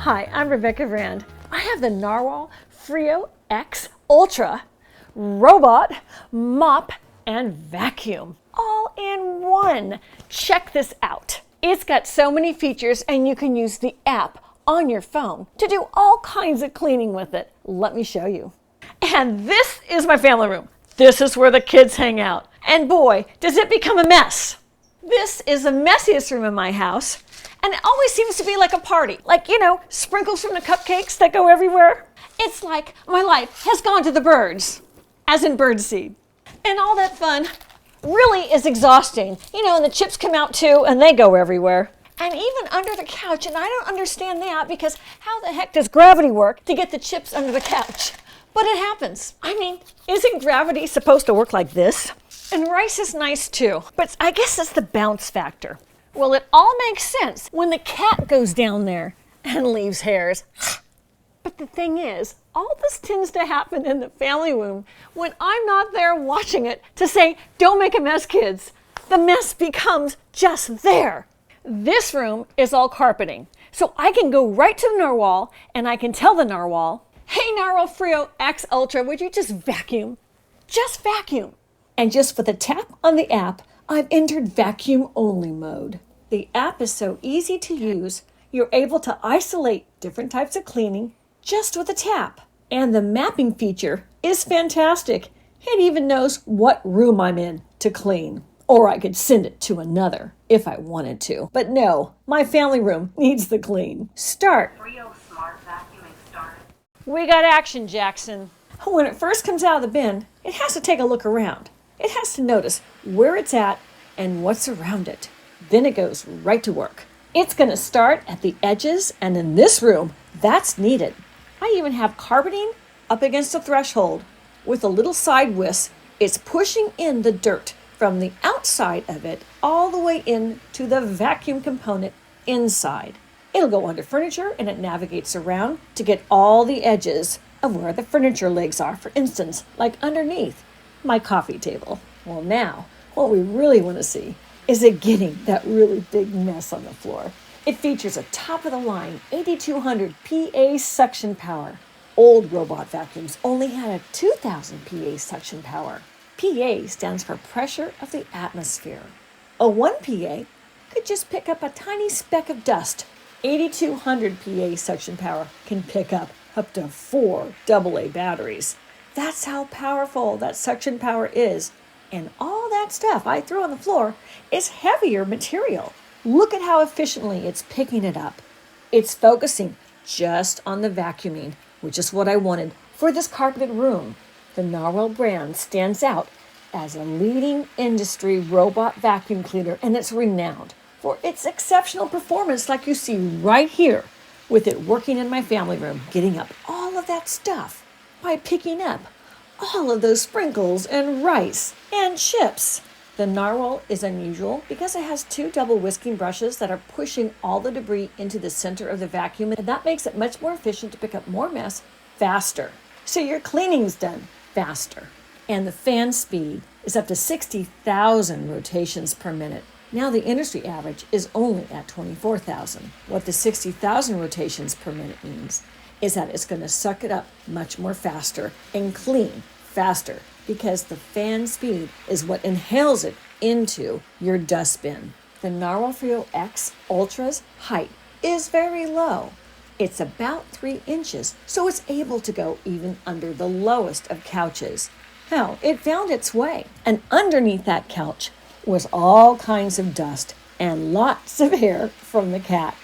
Hi, I'm Rebecca Rand. I have the Narwhal Freo X Ultra robot, mop, and vacuum all in one. Check this out. It's got so many features and you can use the app on your phone to do all kinds of cleaning with it. Let me show you. And this is my family room. This is where the kids hang out. And boy, does it become a mess. This is the messiest room in my house. And it always seems to be like a party. Like, sprinkles from the cupcakes that go everywhere. It's like my life has gone to the birds, as in birdseed. And all that fun really is exhausting. And the chips come out too, and they go everywhere. And even under the couch, and I don't understand that because how the heck does gravity work to get the chips under the couch? But it happens. Isn't gravity supposed to work like this? And rice is nice too, but I guess it's the bounce factor. Well, it all makes sense when the cat goes down there and leaves hairs. But the thing is, all this tends to happen in the family room when I'm not there watching it to say, don't make a mess, kids. The mess becomes just there. This room is all carpeting, so I can go right to the Narwhal and I can tell the Narwhal, hey, Narwal Freo X Ultra, would you just vacuum? Just vacuum. And just with a tap on the app, I've entered vacuum only mode. The app is so easy to use, you're able to isolate different types of cleaning just with a tap. And the mapping feature is fantastic. It even knows what room I'm in to clean. Or I could send it to another if I wanted to. But no, my family room needs the clean. Start. Freo Smart Vacuuming started. We got action, Jackson. When it first comes out of the bin, it has to take a look around. It has to notice where it's at and what's around it. Then it goes right to work. It's going to start at the edges, and in this room, that's needed. I even have carpeting up against the threshold. With a little side whisk, it's pushing in the dirt from the outside of it all the way in to the vacuum component inside. It'll go under furniture, and it navigates around to get all the edges of where the furniture legs are, for instance, like underneath my coffee table. Well, now, what we really want to see is it getting that really big mess on the floor. It features a top-of-the-line 8200 PA suction power. Old robot vacuums only had a 2000 PA suction power. PA stands for pressure of the atmosphere. A 1 PA could just pick up a tiny speck of dust. 8200 PA suction power can pick up to 4 AA batteries. That's how powerful that suction power is. And all that stuff I throw on the floor is heavier material. Look at how efficiently it's picking it up. It's focusing just on the vacuuming, which is what I wanted for this carpeted room. The Narwhal brand stands out as a leading industry robot vacuum cleaner, and it's renowned for its exceptional performance, like you see right here, with it working in my family room, getting up all of that stuff by picking up all of those sprinkles and rice and chips. The Narwhal is unusual because it has 2 double whisking brushes that are pushing all the debris into the center of the vacuum, and that makes it much more efficient to pick up more mess faster. So your cleaning's done faster. And the fan speed is up to 60,000 rotations per minute. Now the industry average is only at 24,000. What the 60,000 rotations per minute means is that it's going to suck it up much more faster and clean faster because the fan speed is what inhales it into your dustbin. The Narwal Freo X Ultra's height is very low. It's about 3 inches, so it's able to go even under the lowest of couches. Hell, it found its way, and underneath that couch was all kinds of dust and lots of hair from the cat.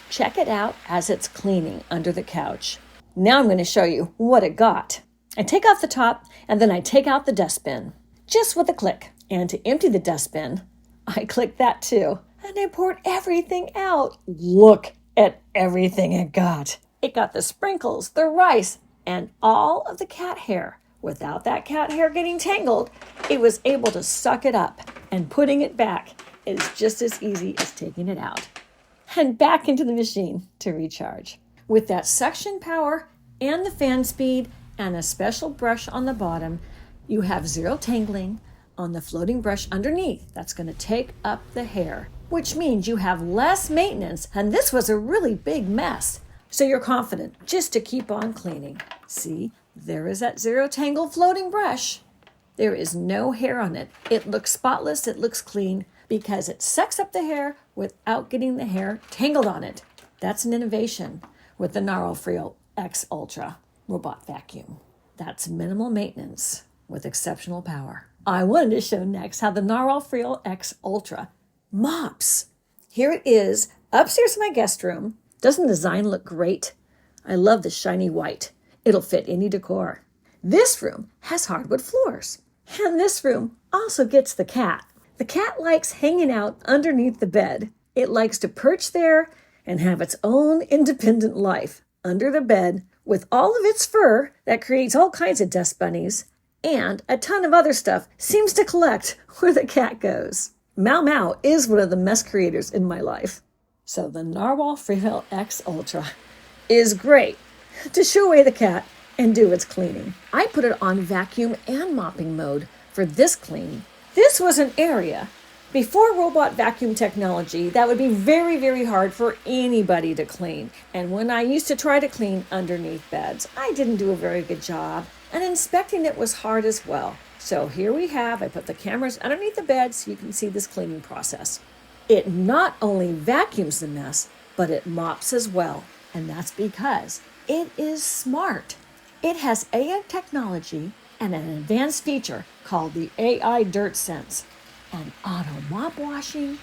Check it out as it's cleaning under the couch. Now I'm going to show you what it got. I take off the top and then I take out the dustbin just with a click. And to empty the dustbin, I click that too. And I poured everything out. Look at everything it got. It got the sprinkles, the rice, and all of the cat hair. Without that cat hair getting tangled, it was able to suck it up. And putting it back is just as easy as taking it out. And back into the machine to recharge. With that suction power and the fan speed and a special brush on the bottom, you have Zero-Tangling on the floating brush underneath. That's going to take up the hair, which means you have less maintenance, and this was a really big mess. so you're confident just to keep on cleaning. See, there is that zero-tangle floating brush. There is no hair on it. It looks spotless, it looks clean, because it sucks up the hair without getting the hair tangled on it. That's an innovation with the Narwal Freo X Ultra robot vacuum. That's minimal maintenance with exceptional power. I wanted to show next how the Narwal Freo X Ultra mops. Here it is, upstairs in my guest room. Doesn't the design look great? I love the shiny white. It'll fit any decor. This room has hardwood floors. And this room also gets the cat. The cat likes hanging out underneath the bed. It likes to perch there and have its own independent life under the bed with all of its fur that creates all kinds of dust bunnies, and a ton of other stuff seems to collect where the cat goes. Mau Mau is one of the mess creators in my life. So the Narwal Freo X Ultra is great to shoo away the cat and do its cleaning. I put it on vacuum and mopping mode for this clean. This was an area before robot vacuum technology that would be very, very hard for anybody to clean. And when I used to try to clean underneath beds, I didn't do a very good job. And inspecting it was hard as well. So here we have, I put the cameras underneath the bed so you can see this cleaning process. It not only vacuums the mess, but it mops as well. And that's because it is smart. It has AI technology and an advanced feature called the AI DirtSense. An auto mop washing,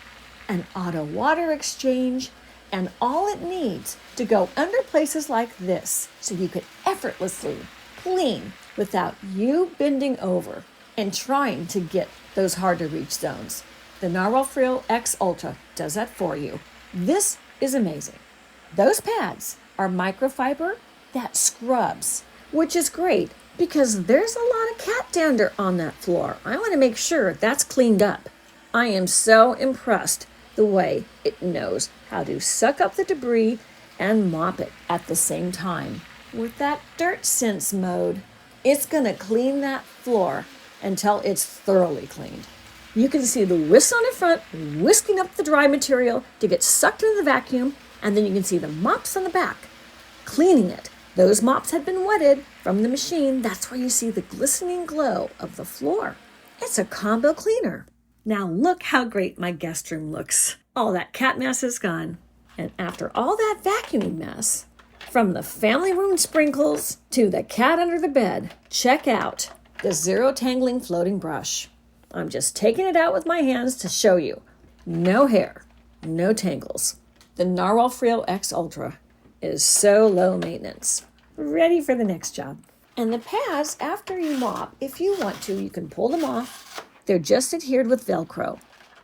an auto water exchange, and all it needs to go under places like this so you could effortlessly clean without you bending over and trying to get those hard to reach zones. The Narwal Freo X Ultra does that for you. This is amazing. Those pads are microfiber that scrubs, which is great because there's a lot of cat dander on that floor. I want to make sure that's cleaned up. I am so impressed the way it knows how to suck up the debris and mop it at the same time. With that DirtSense mode, it's going to clean that floor until it's thoroughly cleaned. You can see the whisk on the front, whisking up the dry material to get sucked into the vacuum, and then you can see the mops on the back, cleaning it. Those mops had been wetted from the machine. That's why you see the glistening glow of the floor. It's a combo cleaner. Now look how great my guest room looks. All that cat mess is gone. And after all that vacuuming mess, from the family room sprinkles to the cat under the bed, check out the Zero-Tangling floating brush. I'm just taking it out with my hands to show you. No hair, no tangles. The Narwal Freo X Ultra is so low maintenance. Ready for the next job. And the pads, after you mop, if you want to, you can pull them off. They're just adhered with Velcro.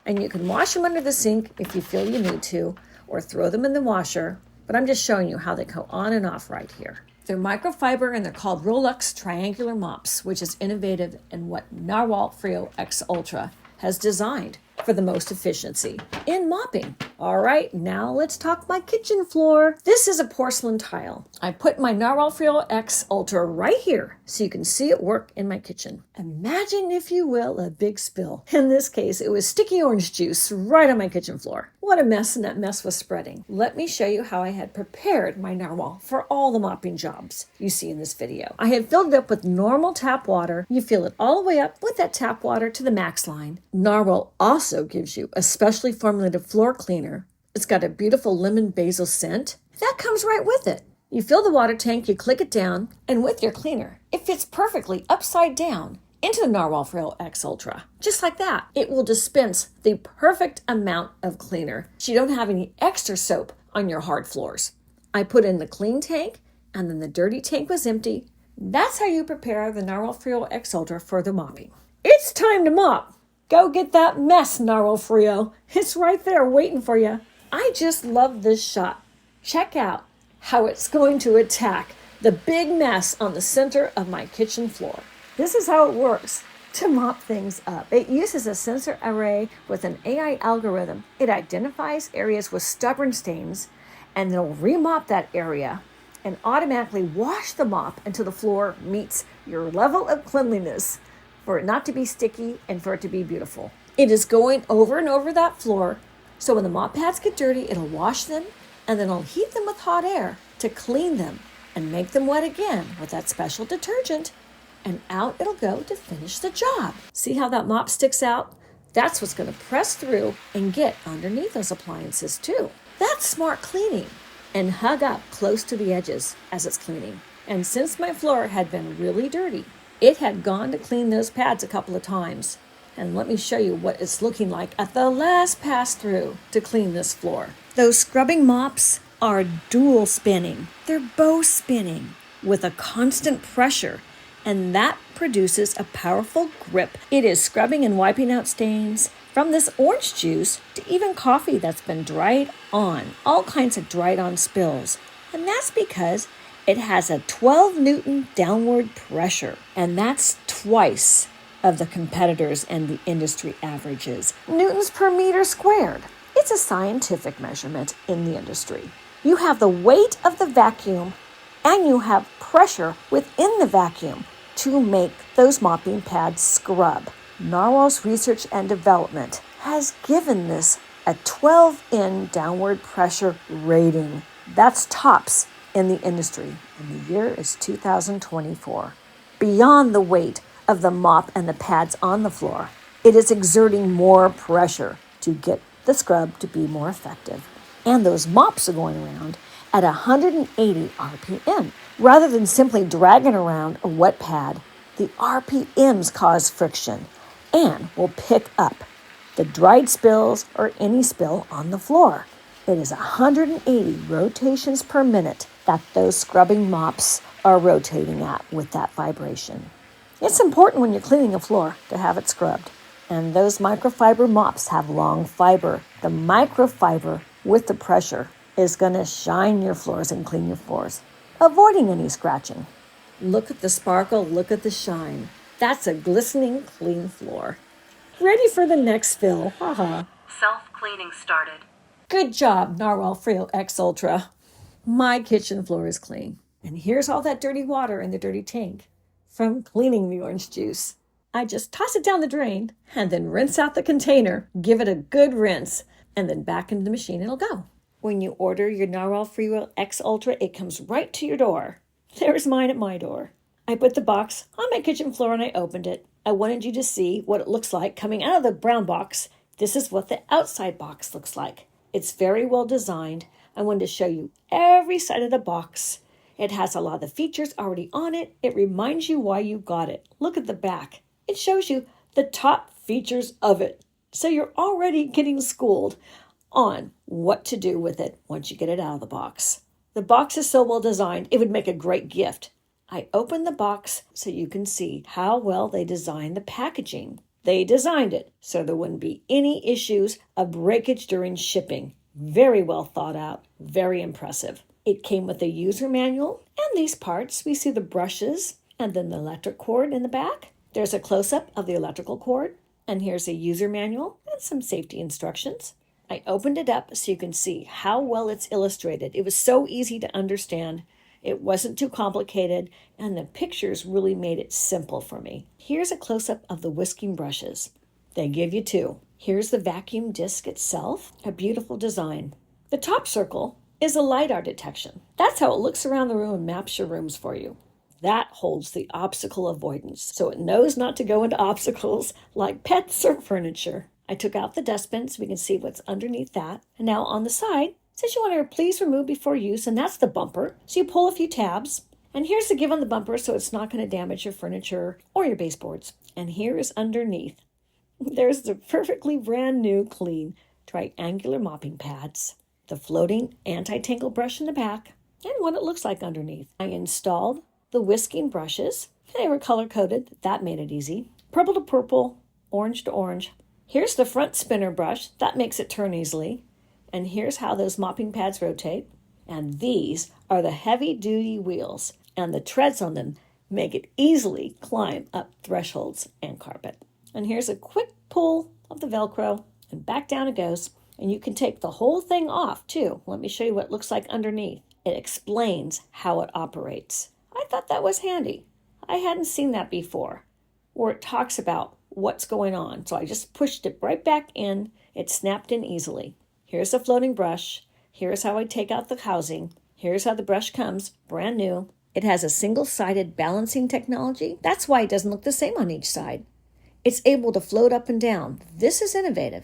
And you can wash them under the sink if you feel you need to, or throw them in the washer. But I'm just showing you how they go on and off right here. They're microfiber and they're called Rolex triangular mops, which is innovative in what Narwal Freo X Ultra has designed for the most efficiency in mopping. All right, now let's talk my kitchen floor. This is a porcelain tile. I put my Narwal Freo X Ultra right here so you can see it work in my kitchen. Imagine, if you will, a big spill. In this case, it was sticky orange juice right on my kitchen floor. What a mess, and that mess was spreading. Let me show you how I had prepared my Narwhal for all the mopping jobs you see in this video. I had filled it up with normal tap water. You fill it all the way up with that tap water to the max line. Narwhal also gives you a specially formulated floor cleaner. It's got a beautiful lemon basil scent. That comes right with it. You fill the water tank, you click it down, and with your cleaner, it fits perfectly upside down into the Narwal Freo X Ultra. Just like that. It will dispense the perfect amount of cleaner so you don't have any extra soap on your hard floors. I put in the clean tank, and then the dirty tank was empty. That's how you prepare the Narwal Freo X Ultra for the mopping. It's time to mop. Go get that mess, Narwal Freo. It's right there waiting for you. I just love this shot. Check out how it's going to attack the big mess on the center of my kitchen floor. This is how it works to mop things up. It uses a sensor array with an AI algorithm. It identifies areas with stubborn stains, and it'll remop that area and automatically wash the mop until the floor meets your level of cleanliness for it not to be sticky and for it to be beautiful. It is going over and over that floor, so when the mop pads get dirty, it'll wash them and then I'll heat them with hot air to clean them and make them wet again with that special detergent, and out it'll go to finish the job. See how that mop sticks out? That's what's going to press through and get underneath those appliances too. That's smart cleaning. And hug up close to the edges as it's cleaning. And since my floor had been really dirty, it had gone to clean those pads a couple of times. And let me show you what it's looking like at the last pass through to clean this floor. Those scrubbing mops are dual spinning. They're both spinning with a constant pressure, and that produces a powerful grip. It is scrubbing and wiping out stains from this orange juice to even coffee that's been dried on, all kinds of dried on spills. And that's because it has a 12 Newton downward pressure, and that's twice of the competitors and the industry averages. Newtons per meter squared. It's a scientific measurement in the industry. You have the weight of the vacuum and you have pressure within the vacuum to make those mopping pads scrub. Narwhal's research and development has given this a 12N downward pressure rating. That's tops in the industry, and the year is 2024. Beyond the weight of the mop and the pads on the floor, it is exerting more pressure to get the scrub to be more effective. And those mops are going around at 180 RPM. Rather than simply dragging around a wet pad, the RPMs cause friction and will pick up the dried spills or any spill on the floor. It is 180 rotations per minute that those scrubbing mops are rotating at with that vibration. It's important when you're cleaning a floor to have it scrubbed. And those microfiber mops have long fiber. The microfiber with the pressure is going to shine your floors and clean your floors, avoiding any scratching. Look at the sparkle, look at the shine. That's a glistening, clean floor. Ready for the next fill. Haha. Self-cleaning started. Good job, Narwal Freo X Ultra. My kitchen floor is clean. And here's all that dirty water in the dirty tank from cleaning the orange juice. I just toss it down the drain and then rinse out the container, give it a good rinse, and then back into the machine it'll go. When you order your Narwal Freo X Ultra, it comes right to your door. There's mine at my door. I put the box on my kitchen floor and I opened it. I wanted you to see what it looks like coming out of the brown box. This is what the outside box looks like. It's very well designed. I wanted to show you every side of the box. It has a lot of the features already on it. It reminds you why you got it. Look at the back. It shows you the top features of it. So you're already getting schooled on what to do with it once you get it out of the box. The box is so well designed, it would make a great gift. I opened the box so you can see how well they designed the packaging. They designed it so there wouldn't be any issues of breakage during shipping. Very well thought out, very impressive. It came with a user manual and these parts. We see the brushes and then the electric cord in the back. There's a close-up of the electrical cord, and here's a user manual and some safety instructions. I opened it up so you can see how well it's illustrated. It was so easy to understand. It wasn't too complicated, and the pictures really made it simple for me. Here's a close-up of the whisking brushes. They give you two. Here's the vacuum disc itself, a beautiful design. The top circle is a LiDAR detection. That's how it looks around the room and maps your rooms for you. That holds the obstacle avoidance, so it knows not to go into obstacles like pets or furniture. I took out the dustbin so we can see what's underneath that. And now on the side, it says you want to please remove before use, and that's the bumper. So you pull a few tabs, and here's the give on the bumper so it's not going to damage your furniture or your baseboards. And here is underneath. There's the perfectly brand new clean triangular mopping pads, the floating anti-tangle brush in the back, and what it looks like underneath. I installed the whisking brushes. They were color-coded. That made it easy. Purple to purple, orange to orange. Here's the front spinner brush. That makes it turn easily. And here's how those mopping pads rotate. And these are the heavy-duty wheels. And the treads on them make it easily climb up thresholds and carpet. And here's a quick pull of the Velcro. And back down it goes. And you can take the whole thing off, too. Let me show you what it looks like underneath. It explains how it operates. I thought that was handy. I hadn't seen that before, where it talks about what's going on. So I just pushed it right back in. It snapped in easily. Here's a floating brush. Here's how I take out the housing. Here's how the brush comes, brand new. It has a single-sided balancing technology. That's why it doesn't look the same on each side. It's able to float up and down. This is innovative.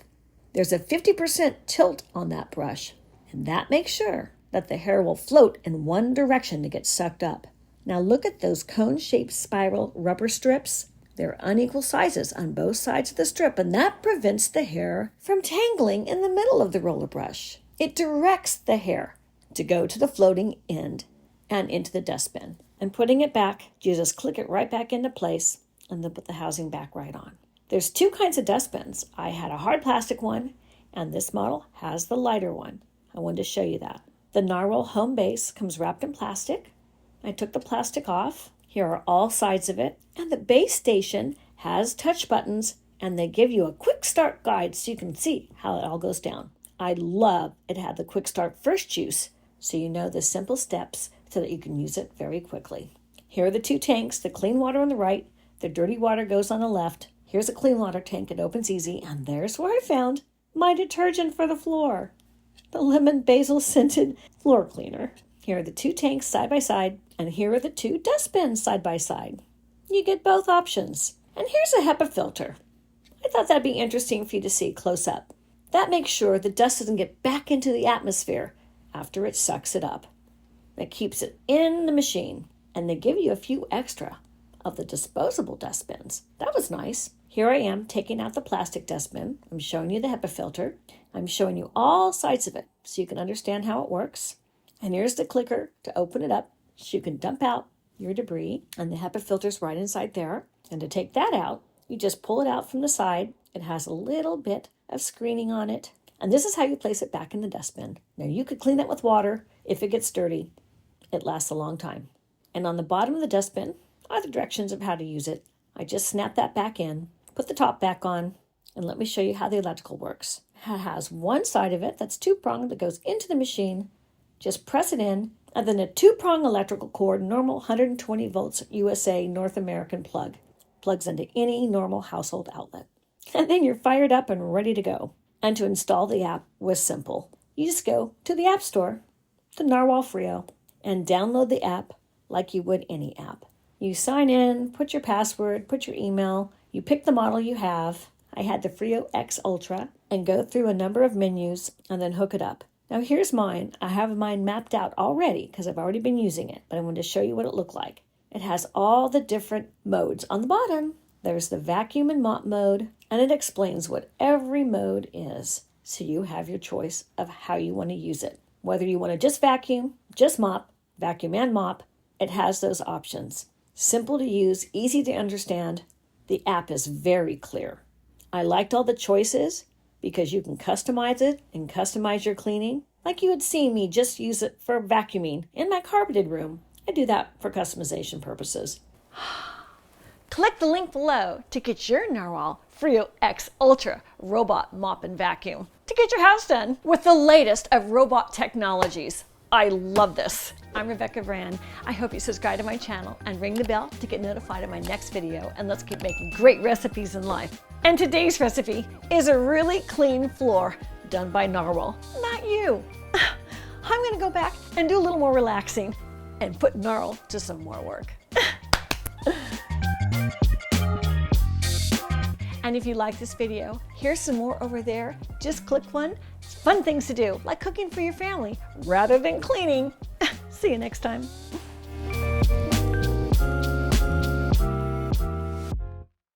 There's a 50% tilt on that brush, and that makes sure that the hair will float in one direction to get sucked up. Now look at those cone-shaped spiral rubber strips. They're unequal sizes on both sides of the strip, and that prevents the hair from tangling in the middle of the roller brush. It directs the hair to go to the floating end and into the dustbin. And putting it back, you just click it right back into place and then put the housing back right on. There's two kinds of dustbins. I had a hard plastic one, and this model has the lighter one. I wanted to show you that. The Narwhal home base comes wrapped in plastic. I took the plastic off. Here are all sides of it. And the base station has touch buttons, and they give you a quick start guide so you can see how it all goes down. I love it had the quick start first use, so you know the simple steps so that you can use it very quickly. Here are the two tanks, the clean water on the right, the dirty water goes on the left. Here's a clean water tank, it opens easy, and there's where I found my detergent for the floor, the lemon basil scented floor cleaner. Here are the two tanks side by side, and here are the two dustbins side by side. You get both options. And here's a HEPA filter. I thought that'd be interesting for you to see close up. That makes sure the dust doesn't get back into the atmosphere after it sucks it up. That keeps it in the machine, and they give you a few extra of the disposable dustbins. That was nice. Here I am taking out the plastic dustbin. I'm showing you the HEPA filter. I'm showing you all sides of it so you can understand how it works. And here's the clicker to open it up so you can dump out your debris. And the HEPA filter's right inside there. And to take that out, you just pull it out from the side. It has a little bit of screening on it. And this is how you place it back in the dustbin. Now you could clean it with water if it gets dirty. It lasts a long time. And on the bottom of the dustbin are the directions of how to use it. I just snap that back in, put the top back on, and let me show you how the electrical works. It has one side of it that's two-pronged that goes into the machine. Just press it in, and then a two-prong electrical cord, normal 120 volts USA North American plug. Plugs into any normal household outlet. And then you're fired up and ready to go. And to install the app was simple. You just go to the App Store, the Narwal Freo, and download the app like you would any app. You sign in, put your password, put your email, you pick the model you have. I had the Freo X Ultra, and go through a number of menus and then hook it up. Now here's mine. I have mine mapped out already because I've already been using it, but I wanted to show you what it looked like. It has all the different modes. On the bottom, there's the vacuum and mop mode, and it explains what every mode is. So you have your choice of how you want to use it. Whether you want to just vacuum, just mop, vacuum and mop, it has those options. Simple to use, easy to understand. The app is very clear. I liked all the choices because you can customize it and customize your cleaning. Like you would see me just use it for vacuuming in my carpeted room. I do that for customization purposes. Click the link below to get your Narwhal Freo X Ultra robot mop and vacuum to get your house done with the latest of robot technologies. I love this. I'm Rebecca Brand. I hope you subscribe to my channel and ring the bell to get notified of my next video, and let's keep making great recipes in life. And today's recipe is a really clean floor done by Narwhal, not you. I'm gonna go back and do a little more relaxing and put Narwhal to some more work. And if you like this video, here's some more over there. Just click one. It's fun things to do, like cooking for your family rather than cleaning. See you next time.